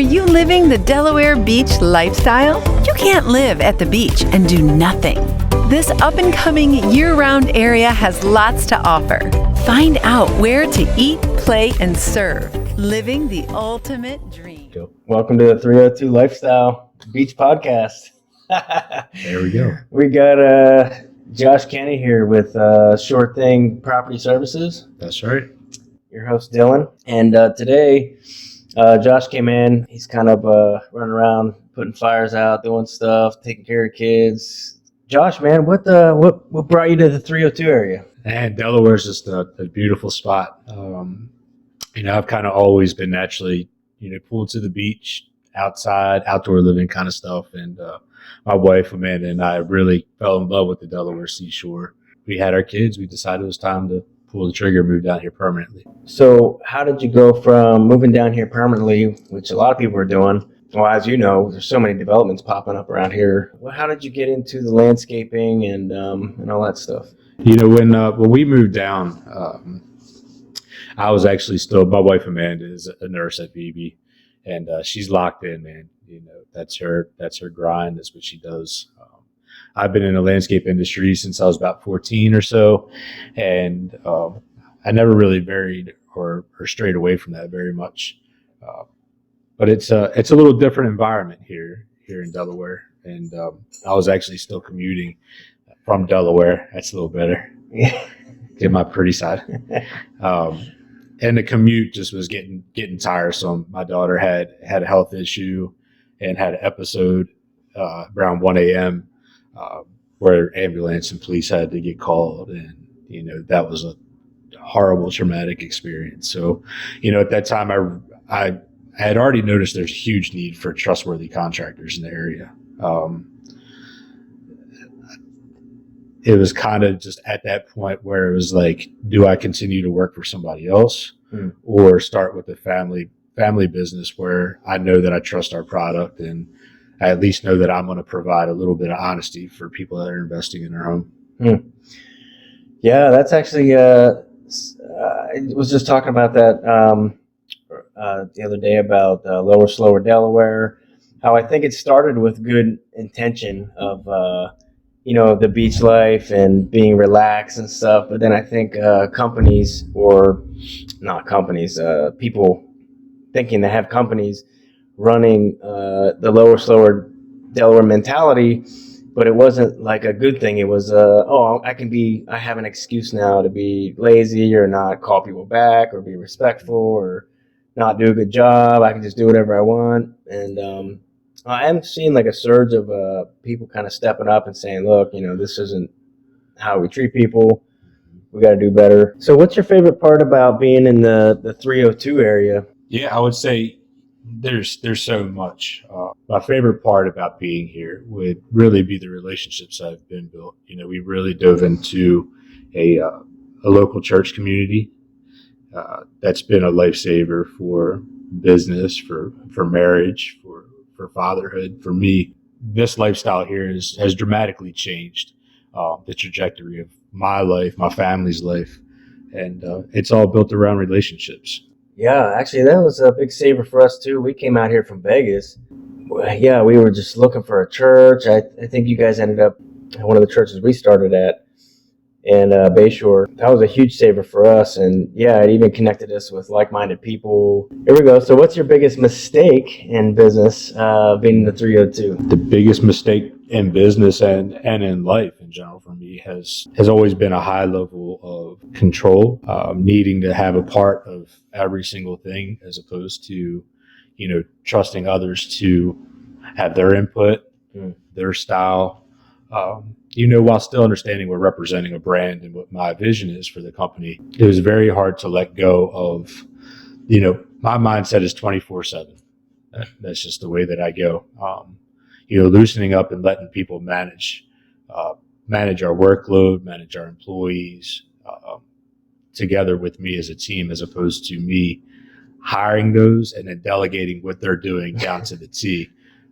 Are you living the Delaware beach lifestyle? You can't live at the beach and do nothing. This up-and-coming year-round area has lots to offer. Find out where to eat, play, and serve. Living the ultimate dream. Welcome to the 302 Lifestyle Beach Podcast. There we go. We got Josh Kenney here with Short Thing Property Services. That's right. Your host, Dylan. And today, Josh came in. He's kind of running around, putting fires out, doing stuff, taking care of kids. Josh, man, what brought you to the 302 area? And Delaware's just a beautiful spot. I've kind of always been naturally, pulled to the beach, outside, outdoor living kind of stuff. And my wife, Amanda, and I really fell in love with the Delaware seashore. We had our kids. We decided it was time to pull the trigger and move down here permanently. So how did you go from moving down here permanently, which a lot of people are doing? Well, as you know, there's so many developments popping up around here. Well, how did you get into the landscaping and all that stuff? When we moved down, I was actually still, my wife Amanda is a nurse at VB, and she's locked in, man. That's her grind. That's what she does. I've been in the landscape industry since I was about 14 or so, and I never really varied or strayed away from that very much. But it's a little different environment here in Delaware, and I was actually still commuting from Delaware. That's a little better. Get my pretty side. And the commute just was getting tiresome. My daughter had a health issue and had an episode around 1 a.m. Where ambulance and police had to get called, and that was a horrible, traumatic experience. So, at that time, I had already noticed there's a huge need for trustworthy contractors in the area. It was kind of just at that point where it was like, do I continue to work for somebody else or start with a family business where I know that I trust our product and I at least know that I'm going to provide a little bit of honesty for people that are investing in their home. Yeah, that's actually, I was just talking about that the other day about Lower Slower Delaware, how I think it started with good intention of, the beach life and being relaxed and stuff. But then I think companies, or not companies, people thinking they have companies running the Lower Slower Delaware mentality, but it wasn't like a good thing. It was, I have an excuse now to be lazy or not call people back or be respectful or not do a good job. I can just do whatever I want. And I am seeing like a surge of people kind of stepping up and saying, look, this isn't how we treat people. We got to do better. So what's your favorite part about being in the 302 area? Yeah, I would say there's so much. My favorite part about being here would really be the relationships that have been built. We really dove into a local church community that's been a lifesaver for business, for marriage, for fatherhood. For me, this lifestyle here has dramatically changed the trajectory of my life, my family's life, and it's all built around relationships. Yeah, actually, that was a big saver for us, too. We came out here from Vegas. Yeah, we were just looking for a church. I think you guys ended up at one of the churches we started at in Bayshore. That was a huge saver for us. And, yeah, it even connected us with like-minded people. Here we go. So what's your biggest mistake in business being in the 302? The biggest mistake in business and in life in general for me has always been a high level of control, needing to have a part of every single thing as opposed to, trusting others to have their input, their style, while still understanding we're representing a brand and what my vision is for the company. It was very hard to let go of, my mindset is 24/7. That's just the way that I go. Loosening up and letting people manage our workload, manage our employees together with me as a team, as opposed to me hiring those and then delegating what they're doing down to the T.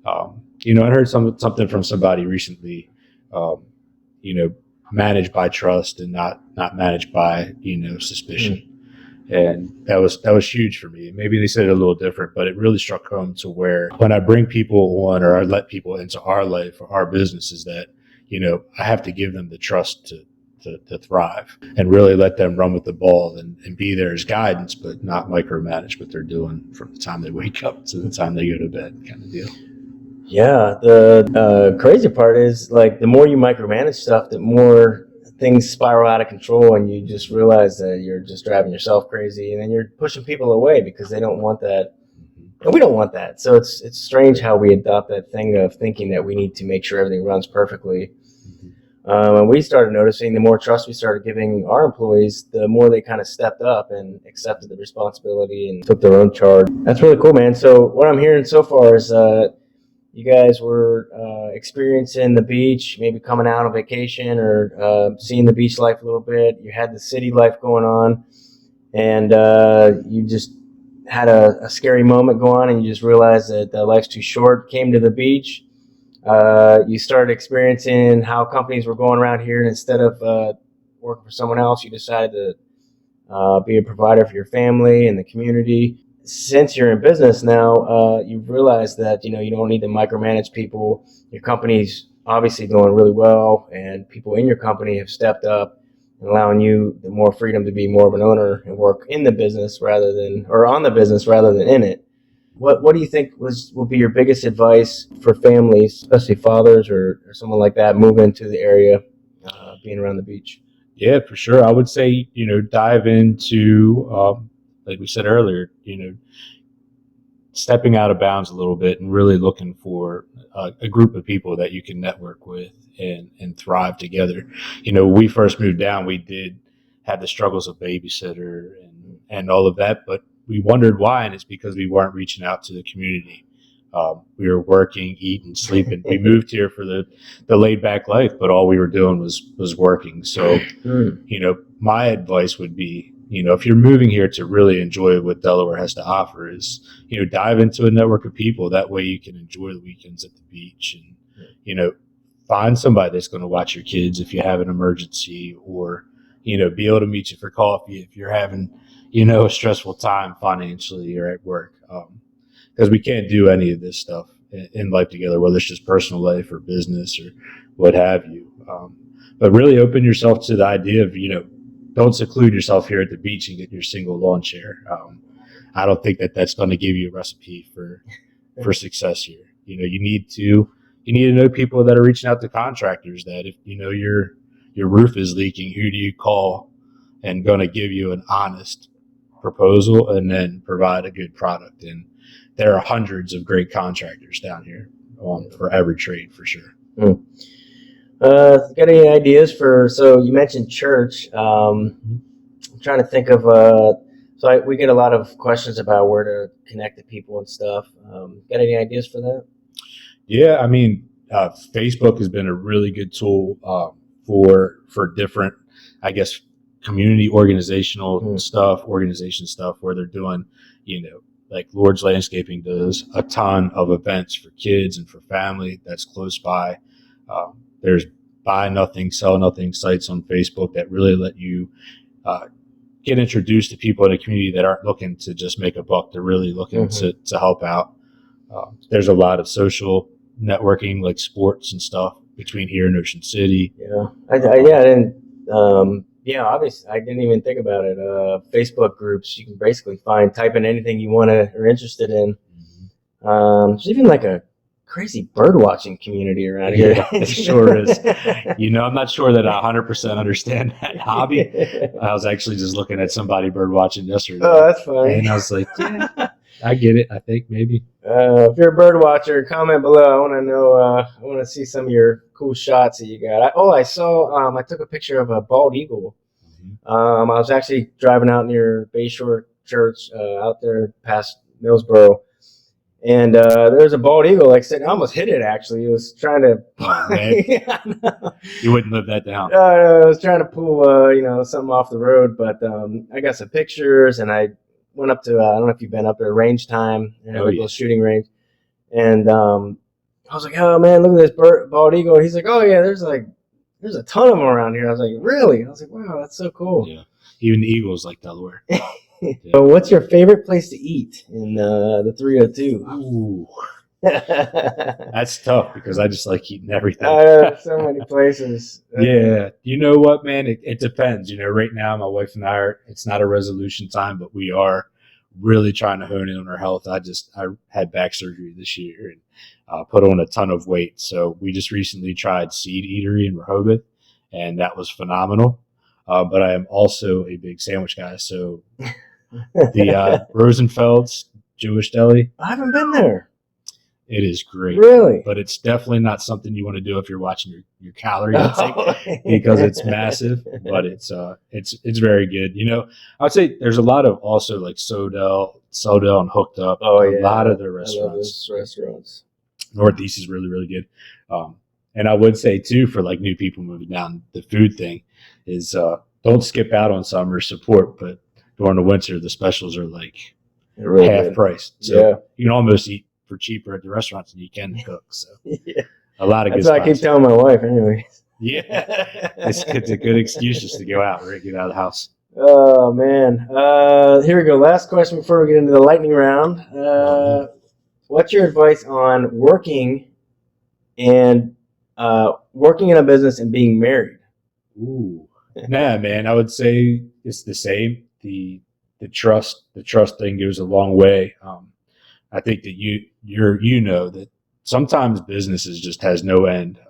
I heard something from somebody recently, managed by trust and not managed by, suspicion. And that was huge for me. Maybe they said it a little different, but it really struck home to where when I bring people on or I let people into our life or our business is that, I have to give them the trust to thrive and really let them run with the ball and be there as guidance, but not micromanage what they're doing from the time they wake up to the time they go to bed kind of deal. Yeah. The crazy part is like the more you micromanage stuff, the more things spiral out of control and you just realize that you're just driving yourself crazy and then you're pushing people away because they don't want that. And we don't want that. So it's strange how we adopt that thing of thinking that we need to make sure everything runs perfectly. And we started noticing the more trust we started giving our employees, the more they kind of stepped up and accepted the responsibility and took their own charge. That's really cool, man. So what I'm hearing so far is you guys were experiencing the beach, maybe coming out on vacation or seeing the beach life a little bit. You had the city life going on, and you just had a scary moment go on, and you just realized that life's too short. Came to the beach. You started experiencing how companies were going around here, and instead of working for someone else, you decided to be a provider for your family and the community. Since you're in business now, you've realized that you don't need to micromanage people. Your company's obviously doing really well, and people in your company have stepped up, allowing you the more freedom to be more of an owner and work in the business on the business rather than in it. What do you think will be your biggest advice for families, especially fathers or someone like that, moving to the area, being around the beach? Yeah, for sure. I would say, dive into, like we said earlier, stepping out of bounds a little bit and really looking for a group of people that you can network with and thrive together. When we first moved down, we did have the struggles of babysitter and all of that, but we wondered why, and it's because we weren't reaching out to the community. We were working, eating, sleeping. We moved here for the laid back life, but all we were doing was working. So, my advice would be, if you're moving here to really enjoy what Delaware has to offer is, dive into a network of people. That way you can enjoy the weekends at the beach and, find somebody that's going to watch your kids if you have an emergency or, be able to meet you for coffee if you're having, a stressful time financially or at work. Because we can't do any of this stuff in life together, whether it's just personal life or business or what have you. But really open yourself to the idea of, don't seclude yourself here at the beach and get your single lawn chair. I don't think that's going to give you a recipe for success here. You need to know people that are reaching out to contractors that if your roof is leaking, who do you call and going to give you an honest proposal and then provide a good product. And there are hundreds of great contractors down here for every trade for sure. Got any ideas so you mentioned church. I'm trying to think of, we get a lot of questions about where to connect to people and stuff. Got any ideas for that? Yeah, I mean, Facebook has been a really good tool for different, I guess, community organization stuff where they're doing, like Lord's Landscaping does a ton of events for kids and for family that's close by. There's buy nothing, sell nothing sites on Facebook that really let you get introduced to people in a community that aren't looking to just make a buck. They're really looking to help out. There's a lot of social networking, like sports and stuff between here and Ocean City. Obviously, I didn't even think about it. Facebook groups, you can basically type in anything you want to or interested in. There's even like a crazy bird watching community around here. Yeah, it sure is. I'm not sure that I 100% understand that hobby. I was actually just looking at somebody bird watching yesterday. Oh, that's funny. And I was like, yeah, I get it. I think maybe. If you're a bird watcher, comment below. I want to know. I want to see some of your cool shots that you got. I saw. I took a picture of a bald eagle. I was actually driving out near Bayshore Church, out there past Millsboro, and there was a bald eagle. Like I said, I almost hit it. Actually, it was trying to. Yeah, you wouldn't live that down. No, I was trying to pull, something off the road, but I got some pictures, and I went up to. I don't know if you've been up there, Range Time, a little shooting range, and I was like, "Oh man, look at this bald eagle." And he's like, "Oh yeah, there's a ton of them around here." I was like, "Really?" I was like, "Wow, that's so cool." Yeah, even the eagles like Delaware. So what's your favorite place to eat in the 302? Ooh, that's tough because I just like eating everything. So many places. Yeah, you know what, man? It depends. Right now, my wife and it's not a resolution time, but we are really trying to hone in on our health. I had back surgery this year and put on a ton of weight. So we just recently tried Seed Eatery in Rehoboth, and that was phenomenal. But I am also a big sandwich guy. So the Rosenfeld's Jewish Deli, I haven't been there. it is great. Really? But it's definitely not something you want to do if you're watching your calorie intake because it's massive, but it's very good. I would say there's a lot of also like Sodell and Hooked Up. Oh, a yeah. lot of their I love restaurants. those restaurants. Northeast is really, really good. And I would say too, for like new people moving down, the food thing is don't skip out on summer support, but during the winter the specials are like Really half good. price. So you can almost eat for cheaper at the restaurants than you can cook. So Yeah. a lot of That's good what I keep spots. telling my wife anyway. Yeah, it's a good excuse just to go out, right? Get out of the house. Oh, man. Here we go. Last question before we get into the lightning round. What's your advice on working in a business and being married? Ooh, nah, man. I would say it's the same. The trust thing goes a long way. I think that you know that sometimes businesses just has no end.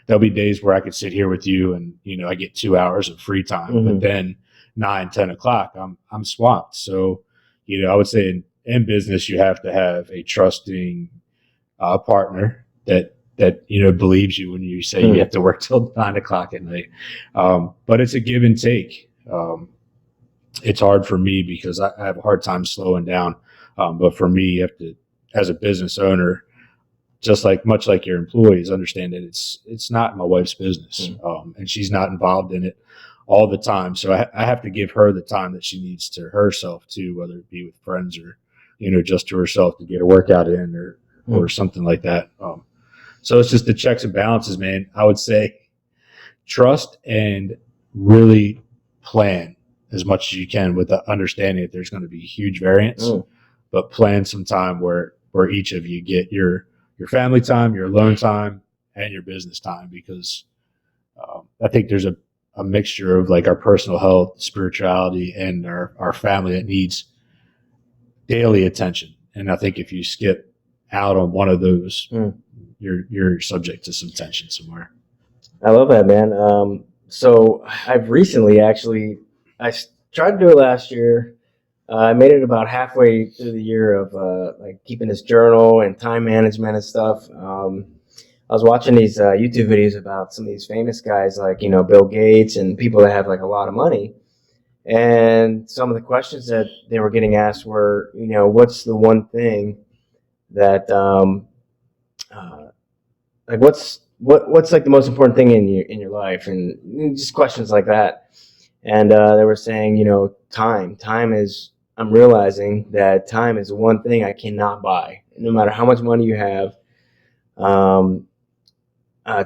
There'll be days where I could sit here with you and I get 2 hours of free time, but then 9-10 o'clock I'm swamped. So I would say in business you have to have a trusting partner that believes you when you say you have to work till 9 o'clock at night. But it's a give and take. It's hard for me because I have a hard time slowing down. But for me, you have to, as a business owner, much like your employees, understand that it's not my wife's business, and she's not involved in it all the time. So I have to give her the time that she needs to herself too, whether it be with friends or just to herself to get a workout in or something like that. So it's just the checks and balances, man. I would say trust and really plan as much as you can with the understanding that there's going to be huge variance, but plan some time where each of you get your family time, your alone time, and your business time, because I think there's a mixture of like our personal health, spirituality, and our family that needs daily attention. And I think if you skip out on one of those, you're subject to some tension somewhere. I love that, man. So I've recently I tried to do it last year. I made it about halfway through the year of like keeping this journal and time management and stuff. I was watching these YouTube videos about some of these famous guys like Bill Gates and people that have like a lot of money. And some of the questions that they were getting asked were, what's the one thing that like what's like the most important thing in your life, and just questions like that. And they were saying, I'm realizing that time is one thing I cannot buy. No matter how much money you have,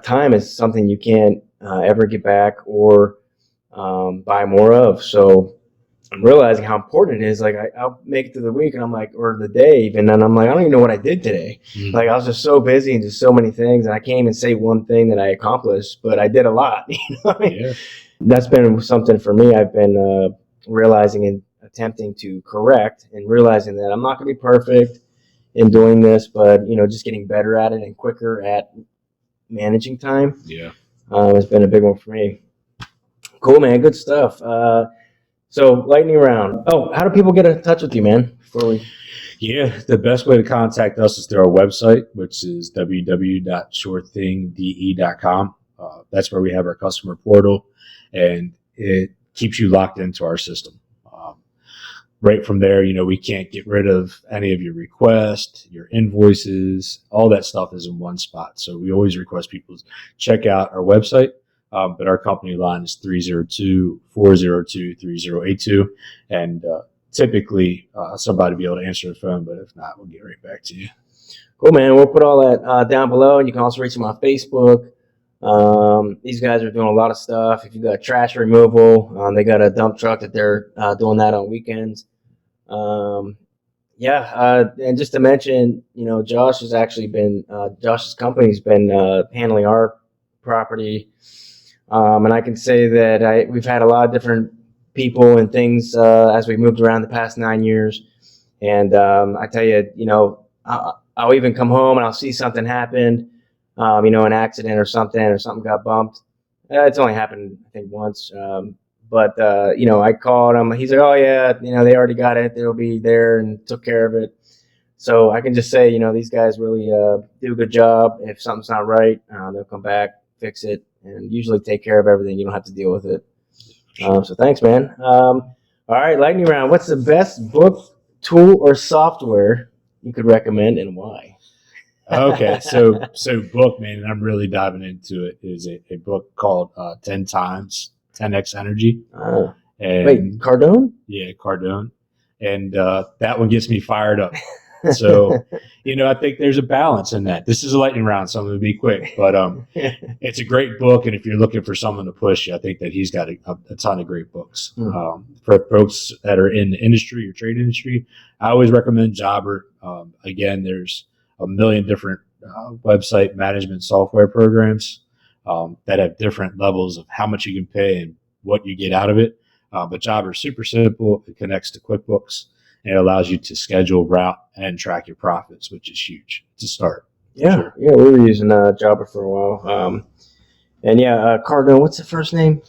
time is something you can't ever get back or buy more of. So I'm realizing how important it is. Like I'll make it through the week and I'm like, or the day even, and I'm like, I don't even know what I did today. Like I was just so busy and just so many things, and I can't even say one thing that I accomplished, but I did a lot. What I mean? Yeah. That's been something for me. I've been realizing and attempting to correct, and realizing that I'm not going to be perfect in doing this, but just getting better at it and quicker at managing time. Yeah, has been a big one for me. Cool, man. Good stuff. So lightning round. Oh, how do people get in touch with you, man? Yeah, the best way to contact us is through our website, which is www.surethingde.com. That's where we have our customer portal, and it keeps you locked into our system. Right from there, we can't get rid of any of your requests, your invoices, all that stuff is in one spot. So we always request people check out our website. But our company line is 302-402-3082. And typically somebody will be able to answer the phone, but if not, we'll get right back to you. Cool, man. We'll put all that down below, and you can also reach them on Facebook, These guys are doing a lot of stuff. If you got trash removal, they got a dump truck that they're doing that on weekends. And just to mention, Josh has actually been Josh's company's been handling our property, and I can say that we've had a lot of different people and things as we moved around the past 9 years. And I tell you, I'll even come home and I'll see something happen, an accident or something got bumped. It's only happened, I think, once. But I called him. He's like, oh, yeah, they already got it. They'll be there and took care of it. So I can just say, these guys really do a good job. If something's not right, they'll come back, fix it, and usually take care of everything. You don't have to deal with it. So thanks, man. All right, lightning round. What's the best book, tool, or software you could recommend, and why? Okay, so book, man, and I'm really diving into it, is a book called 10 Times 10X Energy. And, wait, Cardone? Yeah, Cardone. And that one gets me fired up. So, I think there's a balance in that. This is a lightning round, so I'm going to be quick. But it's a great book, and if you're looking for someone to push you, I think that he's got a ton of great books. For folks that are in the industry or trade industry, I always recommend Jobber. Again, there's a million different website management software programs that have different levels of how much you can pay and what you get out of it. But Jobber is super simple. It connects to QuickBooks, and it allows you to schedule, route, and track your profits, which is huge to start. Yeah, sure. Yeah, we were using Jobber for a while. Cardone, what's the first name?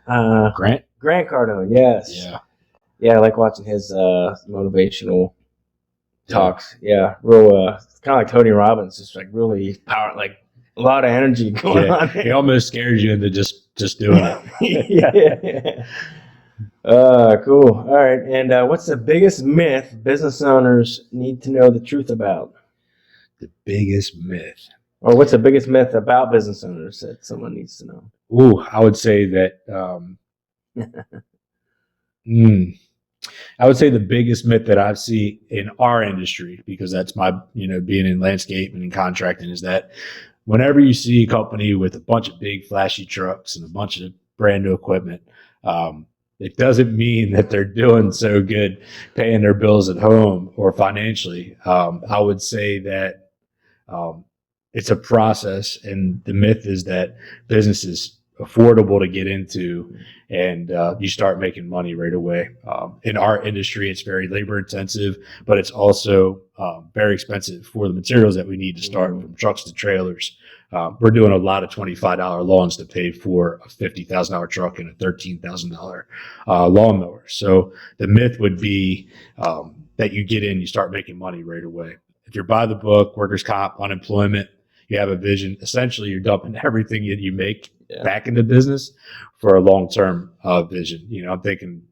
Grant Cardone, yes. Yeah, I like watching his motivational talks. Yeah, real kind of like Tony Robbins, just like really power, like a lot of energy going on. He almost scares you into just doing it. Cool. All right. And what's the biggest myth business owners need to know the truth about? The biggest myth. Or what's the biggest myth about business owners that someone needs to know? Ooh, I would say that I would say the biggest myth that I've seen in our industry, because that's my, being in landscape and in contracting, is that whenever you see a company with a bunch of big flashy trucks and a bunch of brand new equipment, it doesn't mean that they're doing so good paying their bills at home or financially. I would say that it's a process, and the myth is that business is affordable to get into and you start making money right away. In our industry, it's very labor intensive, but it's also very expensive for the materials that we need to start, from trucks to trailers. We're doing a lot of $25 loans to pay for a $50,000 truck and a $13,000 lawnmower. So the myth would be that you get in, you start making money right away. If you're by the book, workers' comp, unemployment, you have a vision, essentially you're dumping everything that you make back into business for a long-term vision. I'm thinking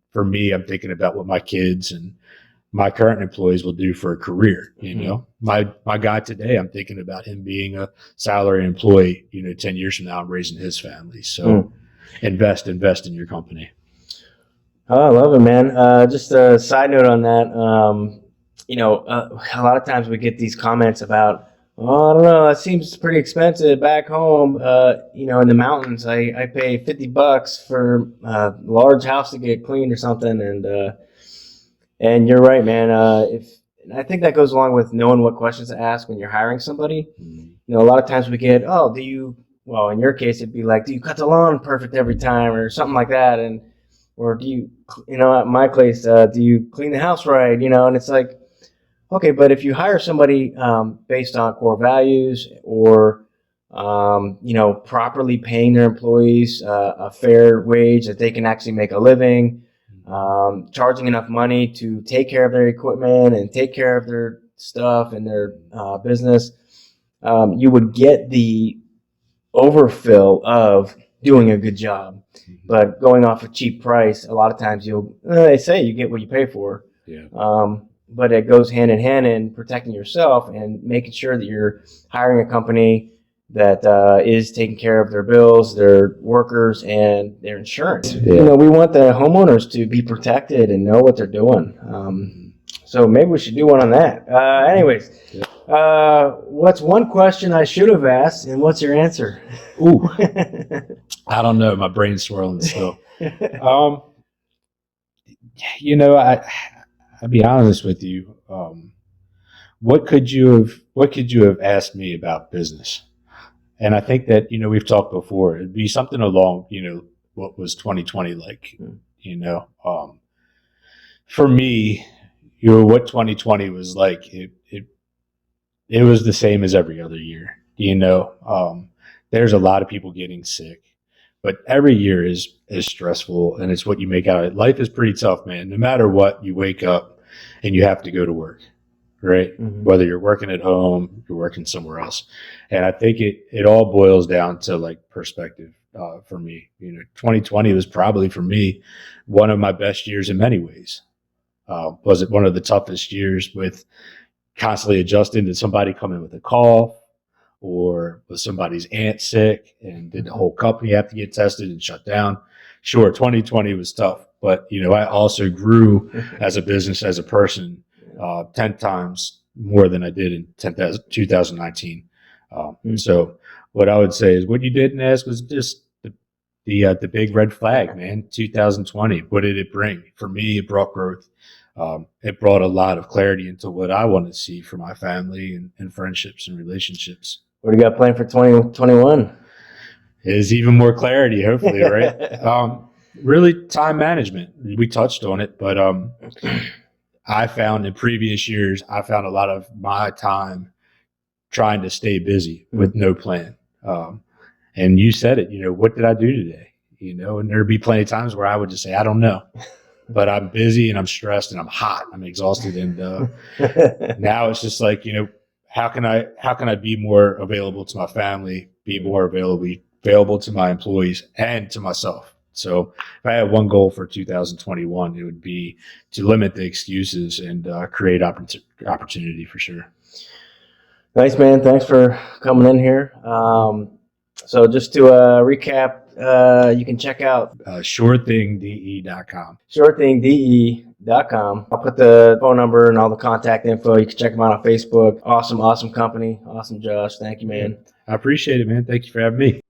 about what my kids and my current employees will do for a career. My guy today, I'm thinking about him being a salary employee, 10 years from now, and raising his family. So invest in your company. Oh, I love it, man. Just a side note on that. A lot of times we get these comments about, oh, I don't know, that seems pretty expensive back home. In the mountains, I pay $50 for a large house to get cleaned or something. And you're right, man. I think that goes along with knowing what questions to ask when you're hiring somebody. A lot of times we get, in your case, it'd be like, do you cut the lawn perfect every time or something like that? Or do you, at my place, do you clean the house right? And it's like, okay, but if you hire somebody based on core values or, properly paying their employees a fair wage that they can actually make a living, charging enough money to take care of their equipment and take care of their stuff and their business, you would get the overfill of doing a good job. But going off a cheap price, a lot of times they say you get what you pay for. Yeah. But it goes hand in hand in protecting yourself and making sure that you're hiring a company that is taking care of their bills, their workers, and their insurance. Yeah. We want the homeowners to be protected and know what they're doing. So maybe we should do one on that. Anyways, What's one question I should have asked, and what's your answer? Ooh, I don't know. My brain's swirling still. I'll be honest with you. What could you have asked me about business? And I think that, we've talked before, it'd be something along, what was 2020 like, for me, what 2020 was like, it was the same as every other year, there's a lot of people getting sick, but every year is stressful, and it's what you make out of it. Life is pretty tough, man. No matter what, you wake up and you have to go to work, right? Mm-hmm. Whether you're working at home, you're working somewhere else. And I think it all boils down to like perspective for me. 2020 was probably for me one of my best years in many ways. Was it one of the toughest years with constantly adjusting to somebody coming with a cough, or was somebody's aunt sick and did the whole company have to get tested and shut down? Sure, 2020 was tough, but I also grew as a business, as a person, 10 times more than I did in 2019. So what I would say is, what you didn't ask was just the big red flag, man. 2020, what did it bring? For me, it brought growth. It brought a lot of clarity into what I want to see for my family and friendships and relationships. What do you got planned for 2021? Is even more clarity, hopefully, right? Really, time management. We touched on it, but I found in previous years, I found a lot of my time trying to stay busy with no plan. And you said it, what did I do today? And there'd be plenty of times where I would just say, I don't know, but I'm busy and I'm stressed and I'm hot. I'm exhausted. And now it's just like, how can I be more available to my family, be more available to my employees and to myself? So if I had one goal for 2021, it would be to limit the excuses and create opportunity for sure. Nice, man. Thanks for coming in here. So just to recap, you can check out SureThingDE.com. SureThingDE.com. I'll put the phone number and all the contact info. You can check them out on Facebook. Awesome company. Awesome, Josh. Thank you, man. I appreciate it, man. Thank you for having me.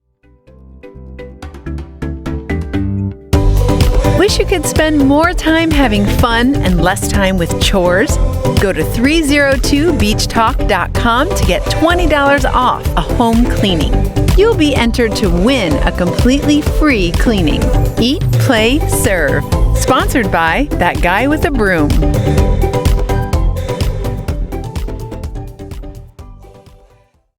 Wish you could spend more time having fun and less time with chores? Go to 302beachtalk.com to get $20 off a home cleaning. You'll be entered to win a completely free cleaning. Eat, play, serve. Sponsored by That Guy with a Broom.